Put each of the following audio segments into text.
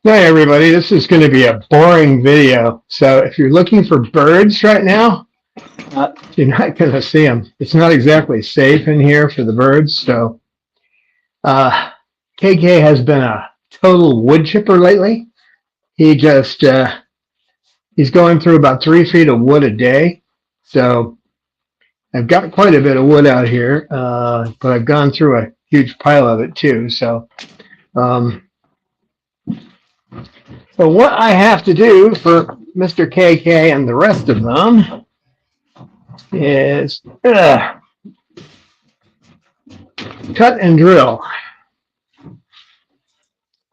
Hi everybody, this is going to be a boring video. So if you're looking for birds right now, you're not going to see them. It's not exactly safe in here for the birds. So KayKay has been a total wood chipper lately. He just, he's going through about 3 feet of wood a day. So I've got quite a bit of wood out here, but I've gone through a huge pile of it too. So what I have to do for Mr. KayKay and the rest of them is cut and drill.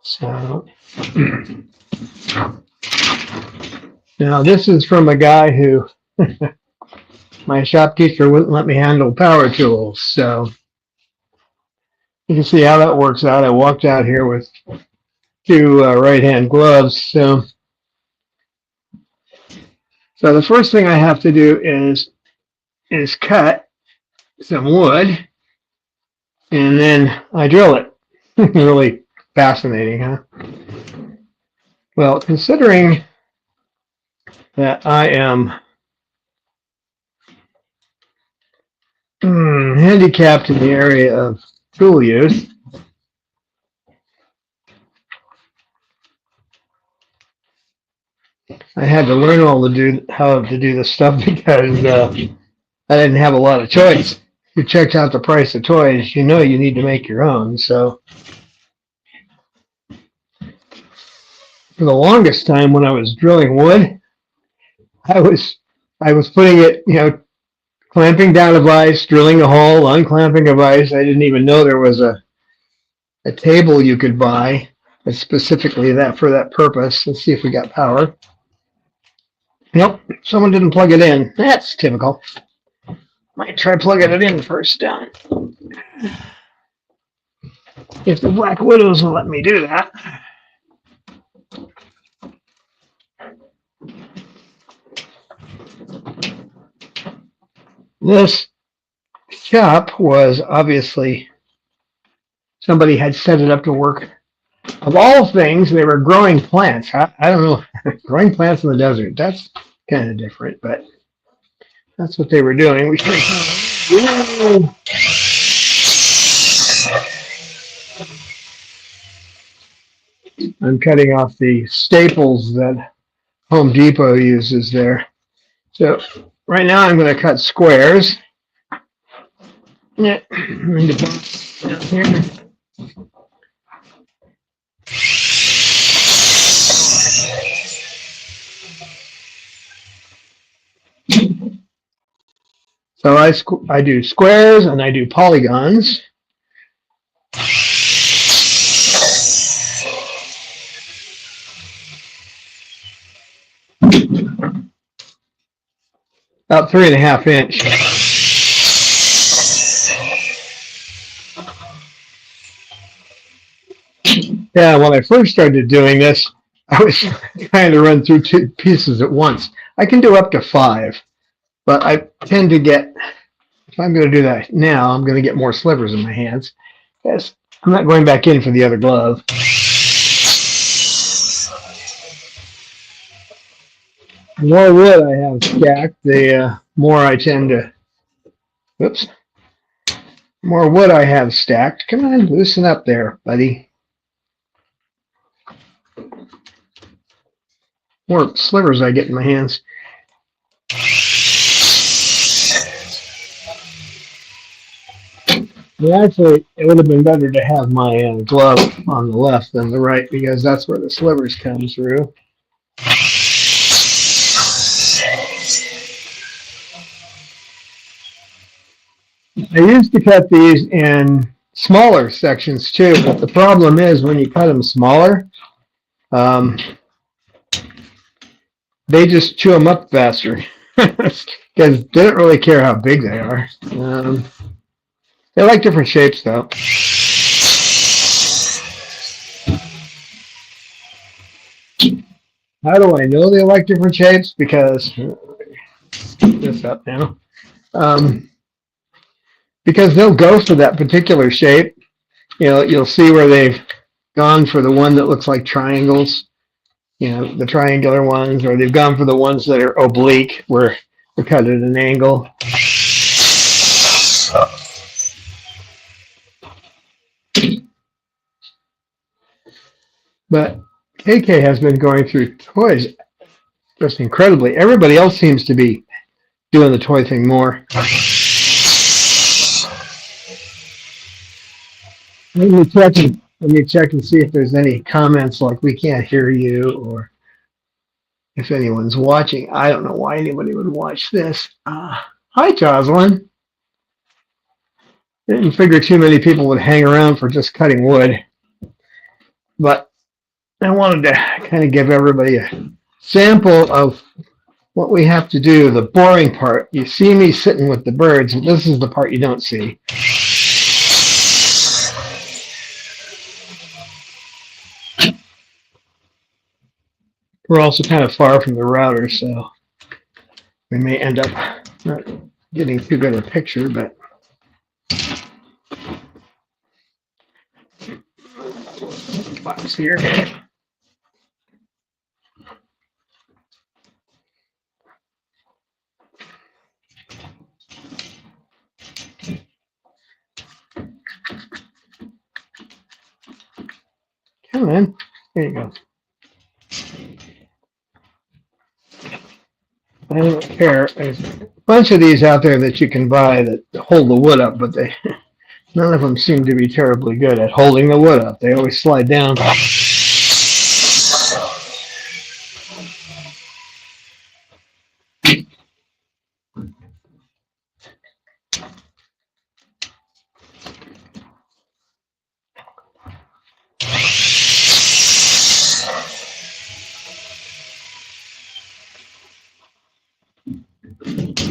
So now this is from a guy who my shop teacher wouldn't let me handle power tools. So you can see how that works out. I walked out here with 2 right-hand gloves. So the first thing I have to do is cut some wood, and then I drill it. Really fascinating, huh? Well, considering that I am handicapped in the area of tool use, I had to learn how to do this stuff because I didn't have a lot of choice. If you checked out the price of toys, you know you need to make your own. So for the longest time when I was drilling wood, I was putting it, clamping down a vise, drilling a hole, unclamping a vise. I didn't even know there was a table you could buy that's specifically for that purpose. Let's see if we got power. Nope, someone didn't plug it in. That's typical. Might try plugging it in first down. If the Black Widows will let me do that. This shop was obviously somebody had set it up to work. Of all things, they were growing plants. I don't know, growing plants in the desert. That's kind of different, but that's what they were doing. I'm cutting off the staples that Home Depot uses there. So right now I'm going to cut squares. Yeah, I'm going to box down here. So I do squares and I do polygons. About 3.5 inch. Yeah, when I first started doing this, I was trying to run through 2 pieces at once. I can do up to 5, but I tend to get, if I'm going to do that now, I'm going to get more slivers in my hands. Yes, I'm not going back in for the other glove. The more wood I have stacked, the more I tend to, whoops, more wood I have stacked. Come on, loosen up there, buddy. More slivers I get in my hands. Well, actually, it would have been better to have my glove on the left than the right, because that's where the slivers come through. I used to cut these in smaller sections too, but the problem is when you cut them smaller, um, they just chew them up faster because they don't really care how big they are. They like different shapes though. How do I know they like different shapes? Because this up now. Um, because they'll go for that particular shape. You know, you'll see where they've gone for the one that looks like triangles. You know, the triangular ones, or they've gone for the ones that are oblique, where they're cut at an angle. But KayKay has been going through toys just incredibly. Everybody else seems to be doing the toy thing more. Let me check and see if there's any comments like we can't hear you, or if anyone's watching. I don't know why anybody would watch this. Hi, Jocelyn. Didn't figure too many people would hang around for just cutting wood, but I wanted to kind of give everybody a sample of what we have to do, the boring part. You see me sitting with the birds, and this is the part you don't see. We're also kind of far from the router, so we may end up not getting too good a picture, but box here. Come on. There you go. I don't care. There's a bunch of these out there that you can buy that hold the wood up, but none of them seem to be terribly good at holding the wood up. They always slide down.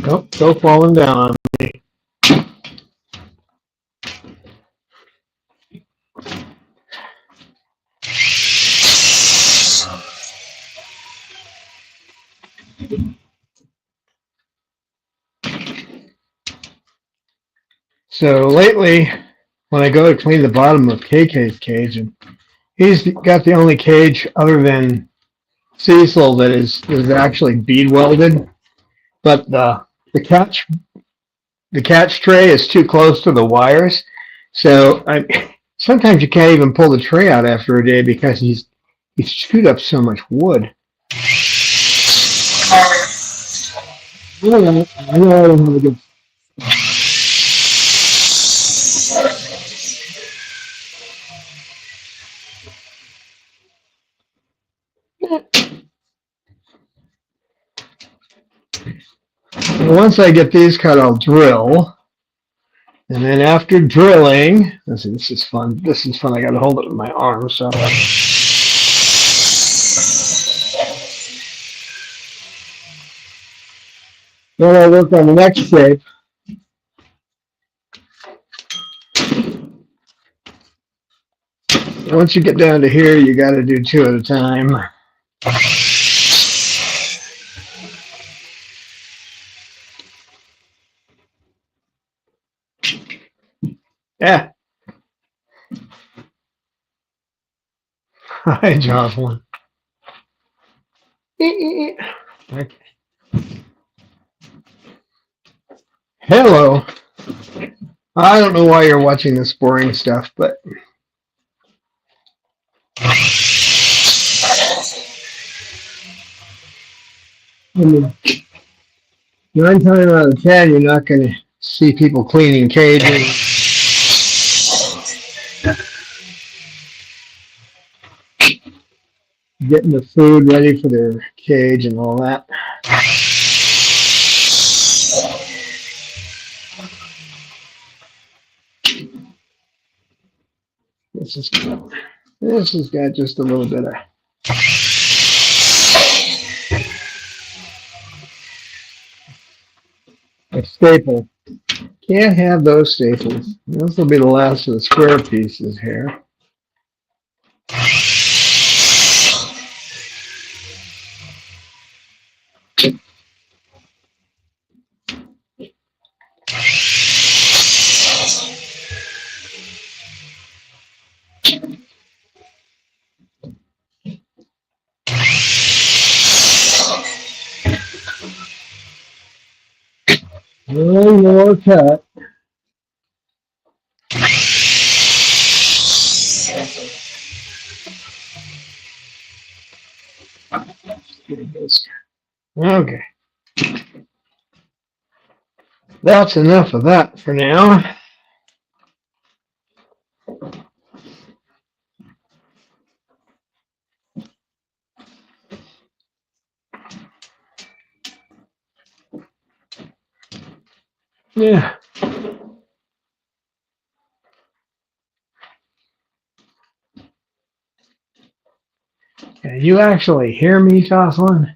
Nope, still falling down on me. So lately, when I go to clean the bottom of KayKay's cage, and he's got the only cage other than Cecil that is actually bead welded, but the catch tray is too close to the wires, so sometimes you can't even pull the tray out after a day because he's chewed up so much wood. I know I don't have a good. Once I get these cut, I'll drill. And then after drilling, this is fun. This is fun. I got to hold it with my arm. So then I'll work on the next shape. Once you get down to here, you got to do two at a time. Yeah. Hi, Jocelyn. Okay. Hello. I don't know why you're watching this boring stuff, but I mean, 9 times out of 10, you're not going to see people cleaning cages. Getting the food ready for their cage and all that. This has got just a little bit of a staple. Can't have those staples. This will be the last of the square pieces here. One more cut. Okay. That's enough of that for now. Yeah. Can you actually hear me, Jocelyn?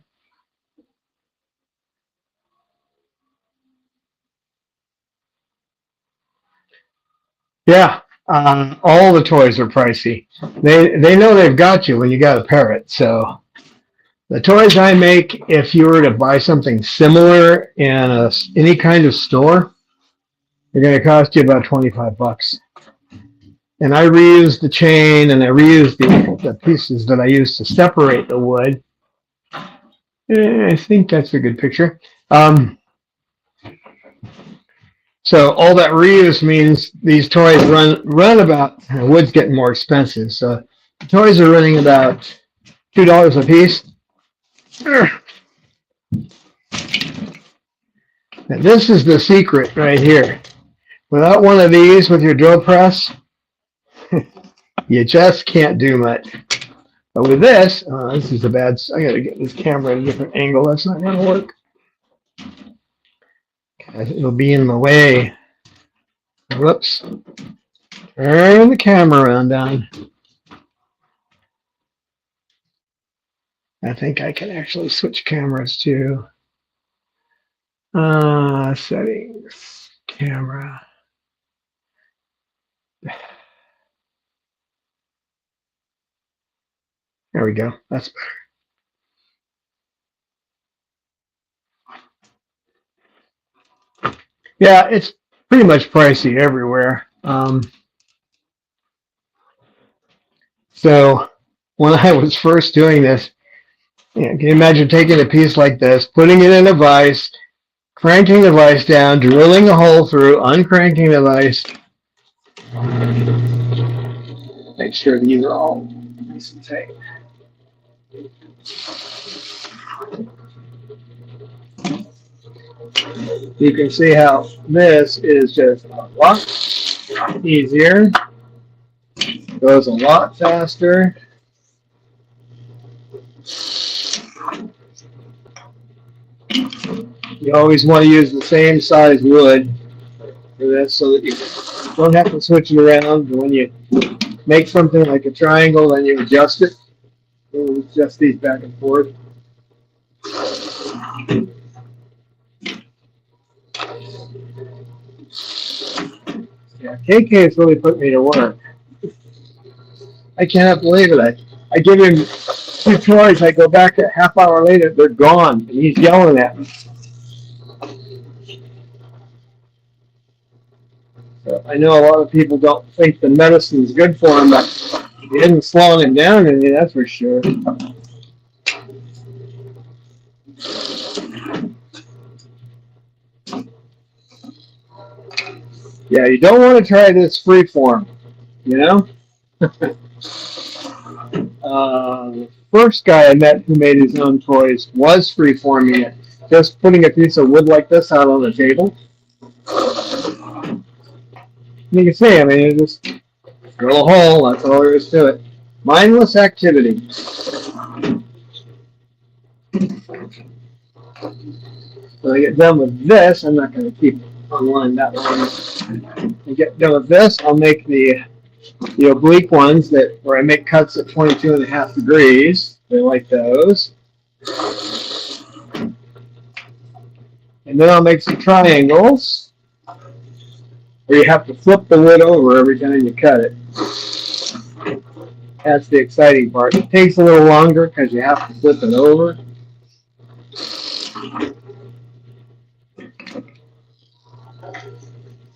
Yeah. All the toys are pricey. They know they've got you when you got a parrot. So the toys I make, if you were to buy something similar in any kind of store, they're going to cost you about $25. And I reuse the chain and I reuse the pieces that I use to separate the wood. I think that's a good picture. So all that reuse means these toys run about, wood's getting more expensive. So the toys are running about $2 a piece. And this is the secret right here. Without one of these with your drill press, you just can't do much. But with this, this is a bad, I gotta get this camera at a different angle. That's not gonna work. It'll be in the way. Whoops. Turn the camera around down. I think I can actually switch cameras too. Settings, camera. There we go. That's better. Yeah, it's pretty much pricey everywhere. So when I was first doing this, can you imagine taking a piece like this, putting it in a vise, cranking the vise down, drilling a hole through, uncranking the vise. Make sure these are all nice and tight. You can see how this is just a lot easier, goes a lot faster. You always want to use the same size wood for this so that you don't have to switch it around. When you make something like a triangle, then you adjust it. You adjust these back and forth. Yeah, KayKay has really put me to work. I cannot believe it. I give him 2 toys. I go back a half hour later, they're gone, and he's yelling at me. So I know a lot of people don't think the medicine is good for him, but he isn't slowing him down any, that's for sure. Yeah, you don't want to try this freeform, you know? The first guy I met who made his own toys was freeforming it. Just putting a piece of wood like this out on the table. You can see, I mean, you just drill a hole, that's all there is to it. Mindless activity. When I get done with this, I'm not going to keep online that long. When I get done with this, I'll make the The oblique ones that where I make cuts at 22.5 degrees. They like those. And then I'll make some triangles where you have to flip the wood over every time you cut it. That's the exciting part. It takes a little longer because you have to flip it over.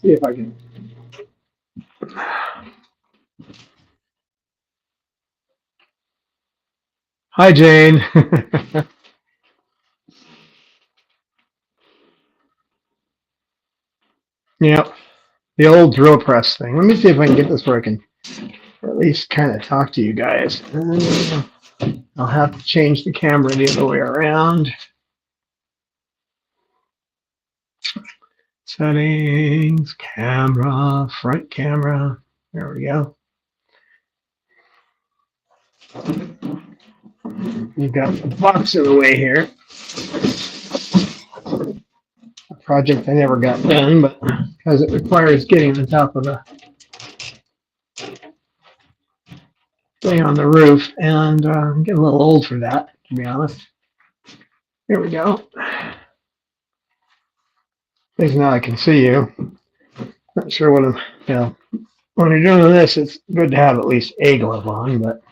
See if I can. Hi, Jane. Yep, the old drill press thing. Let me see if I can get this working, or at least kind of talk to you guys. I'll have to change the camera the other way around. Settings, camera, front camera. There we go. You've got the box in the way here. A project I never got done, but because it requires getting on top of the thing on the roof, and I'm getting a little old for that, to be honest. Here we go. At least now I can see you. Not sure what I'm, when you're doing this, it's good to have at least a glove on, but.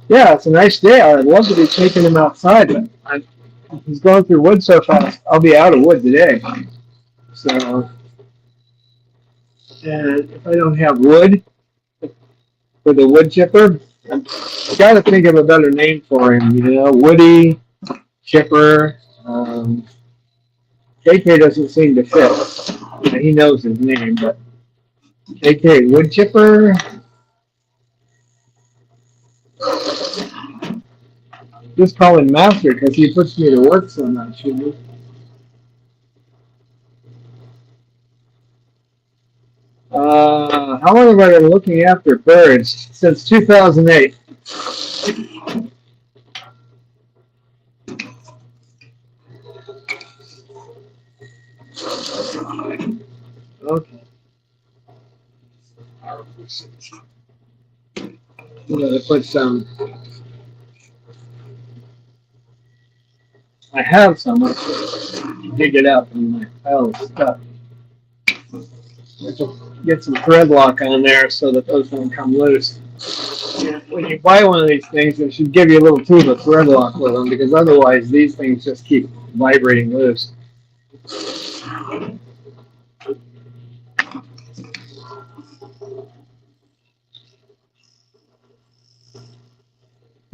Yeah, it's a nice day. I'd love to be taking him outside, but he's going through wood so fast, I'll be out of wood today. So, and if I don't have wood for the wood chipper, I've got to think of a better name for him, Woody, chipper. KayKay doesn't seem to fit. He knows his name, but KayKay wood chipper. Just call him Master because he puts me to work so much, How long have I been looking after birds? Since 2008. Okay. I'm going to put some. I have some. Dig it up in my pile of stuff. Get some thread lock on there so that those don't come loose. When you buy one of these things, they should give you a little tube of thread lock with them because otherwise these things just keep vibrating loose.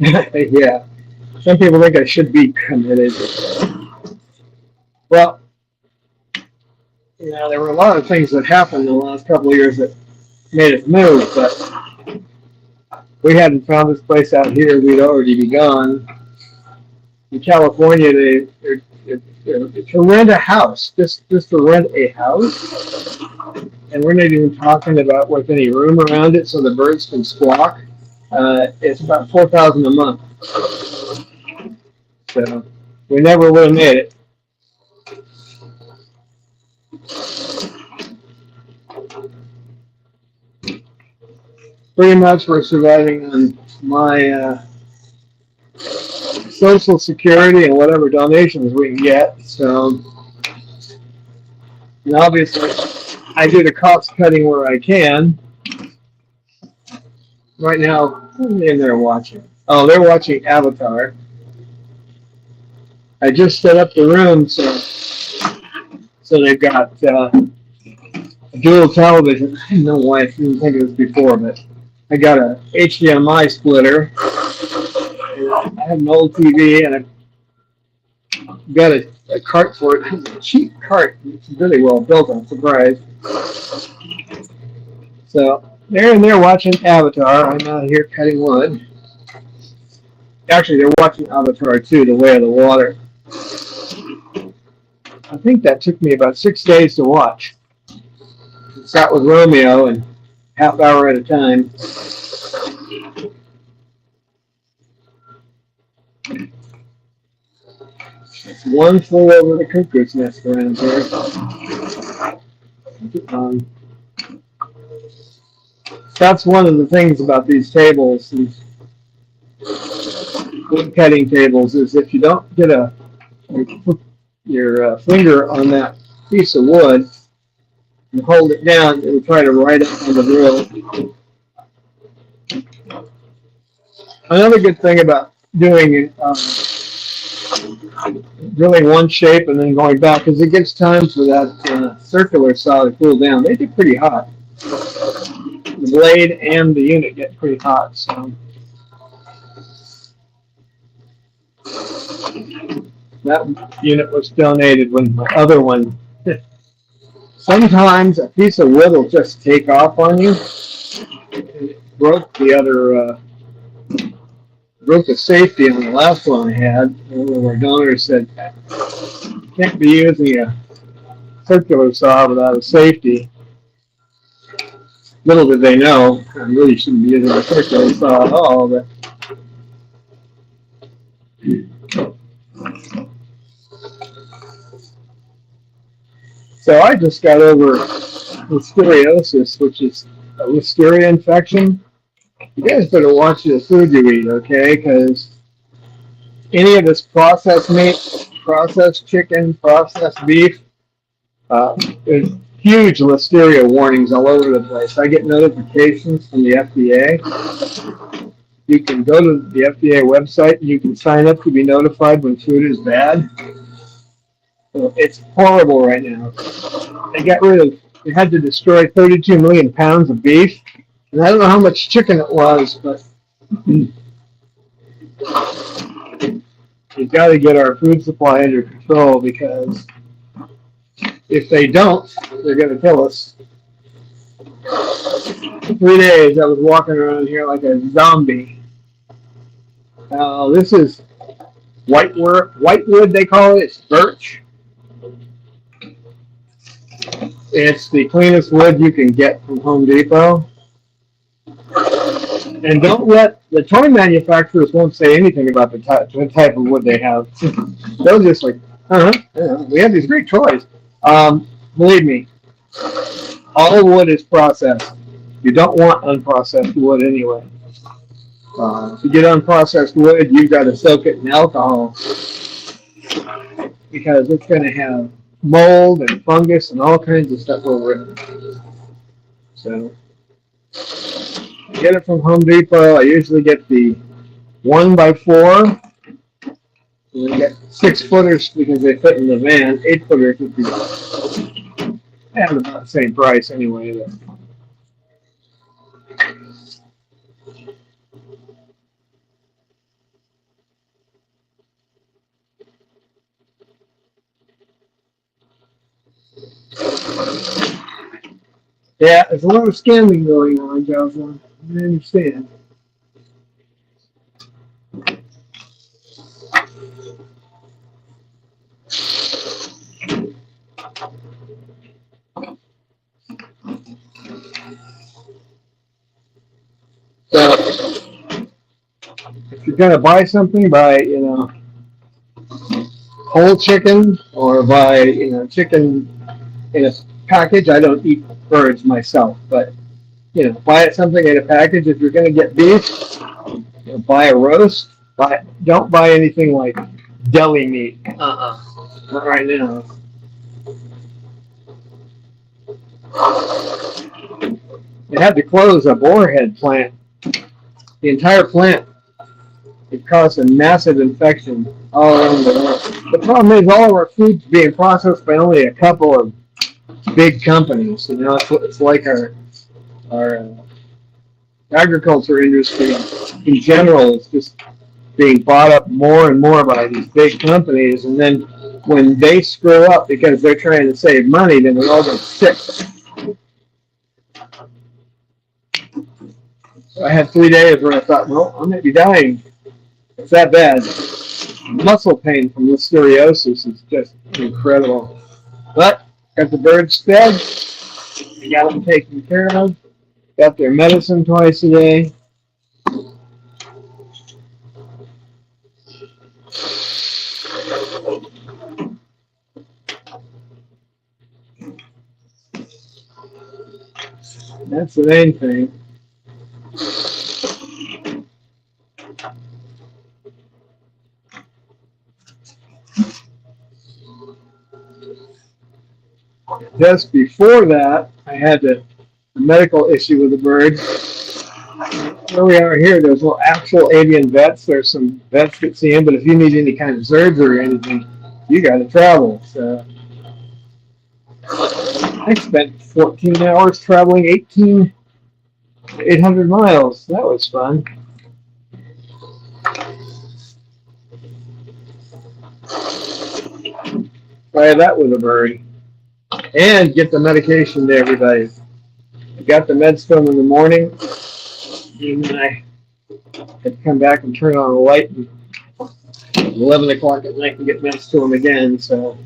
Yeah. Some people think I should be committed. Well, there were a lot of things that happened in the last couple of years that made us move, but we hadn't found this place out here. We'd already be gone. In California, to rent a house, just to rent a house, and we're not even talking about with any room around it so the birds can squawk. It's about $4,000 a month. So we never would have made it. Pretty much we're surviving on my Social Security and whatever donations we can get. So, and obviously, I do the cost cutting where I can. Right now, who's in there watching? Oh, they're watching Avatar. I just set up the room so they've got a dual television. I don't know why I didn't think of this before, but I got a HDMI splitter. I have an old TV, and I've got a cart for it. It's a cheap cart. It's really well built, I'm surprised. So they're in there watching Avatar. I'm out here cutting wood. Actually, they're watching Avatar 2, The Way of the Water. I think that took me about 6 days to watch. Sat with Romeo and half hour at a time. It's one flew over the cuckoo's nest around here. That's one of the things about these tables, these wood cutting tables, is if you don't get your finger on that piece of wood and hold it down, it'll try to ride up on the drill. Another good thing about doing drilling one shape and then going back is it gives time for that circular saw to cool down. They get pretty hot. The blade and the unit get pretty hot. So that unit was donated when my other one. Sometimes a piece of wood will just take off on you. It broke the safety on the last one I had. One of our donors said, you can't be using a circular saw without a safety. Little did they know, I really shouldn't be using a circular saw at all, but so I just got over listeriosis, which is a listeria infection. You guys better watch the food you eat, okay? Because any of this processed meat, processed chicken, processed beef, there's huge listeria warnings all over the place. I get notifications from the FDA. You can go to the FDA website and you can sign up to be notified when food is bad. So it's horrible right now. They had to destroy 32 million pounds of beef. And I don't know how much chicken it was, but we've got to get our food supply under control because if they don't, they're going to kill us. 3 days I was walking around here like a zombie. This is whitewood, they call it. It's birch. It's the cleanest wood you can get from Home Depot. And don't let the toy manufacturers won't say anything about the type of wood they have. They'll just like, we have these great toys. Believe me, all wood is processed. You don't want unprocessed wood anyway. If you get unprocessed wood, you've got to soak it in alcohol because it's going to have mold and fungus and all kinds of stuff over it. So get it from Home Depot. I usually get the 1x4. And I get 6-footers because they fit in the van. 8-footers would be about the same price anyway. Yeah, there's a lot of scamming going on, Jocelyn. I understand. So, if you're going to buy something, buy, whole chicken or buy, chicken in a package. I don't eat birds myself, but, buy something in a package. If you're going to get beef, buy a roast. Don't buy anything like deli meat. Not right now. They had to close a boarhead plant. The entire plant. It caused a massive infection all around the world. The problem is all of our food's being processed by only a couple of big companies. It's like our agriculture industry in general is just being bought up more and more by these big companies, and then when they screw up because they're trying to save money, then we all get sick. I had 3 days where I thought, well, I might be dying. It's that bad. Muscle pain from listeriosis is just incredible. But got the birds fed. We got them taken care of. Got their medicine twice a day. That's the main thing. Just before that, I had a medical issue with a bird. Where we are here, there's no actual avian vets. There's some vets that see them, but if you need any kind of surgery or anything, you got to travel. So I spent 14 hours traveling 800 miles. That was fun. Try that with a bird. And get the medication to everybody. I got the meds to them in the morning, and then I had to come back and turn on the light at 11 o'clock at night and get meds to them again. So,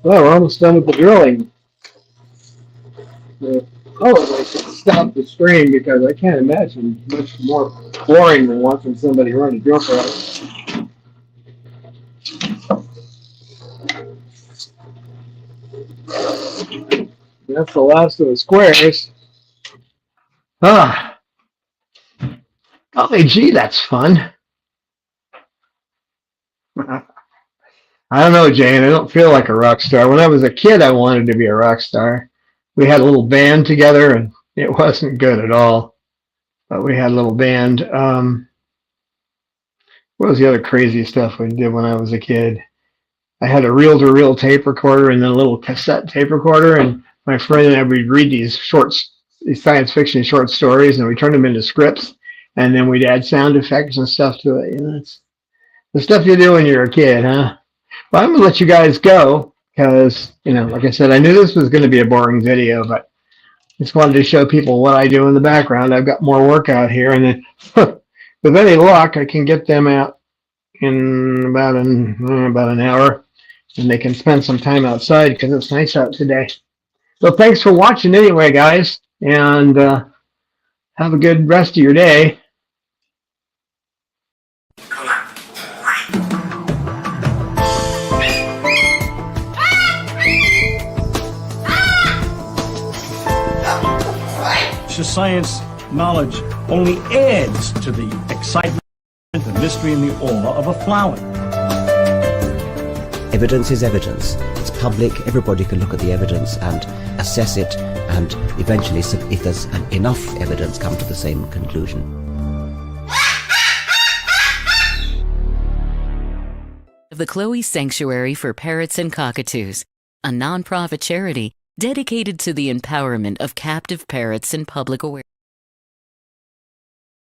well, we're almost done with the drilling. I should stop the stream because I can't imagine much more boring than watching somebody run a drill press. That's the last of the squares. Golly gee, that's fun. I don't know, Jane. I don't feel like a rock star. When I was a kid, I wanted to be a rock star. We had a little band together, and it wasn't good at all. But we had a little band. What was the other crazy stuff we did when I was a kid? I had a reel-to-reel tape recorder and then a little cassette tape recorder, and my friend and I would read these science fiction short stories, and we turned them into scripts, and then we'd add sound effects and stuff to it. You know, it's the stuff you do when you're a kid, huh? Well, I'm gonna let you guys go because, you know, like I said, I knew this was going to be a boring video, but I just wanted to show people what I do in the background. I've got more work out here, and then with any luck, I can get them out in about an hour, and they can spend some time outside because it's nice out today. So thanks for watching anyway, guys, and have a good rest of your day. Science knowledge only adds to the excitement, the mystery, and the awe of a flower. Evidence is evidence. It's public. Everybody can look at the evidence and assess it, and eventually, if there's enough evidence, come to the same conclusion. The KayKay Sanctuary for Parrots and Cockatoos, a non-profit charity dedicated to the empowerment of captive parrots and public awareness.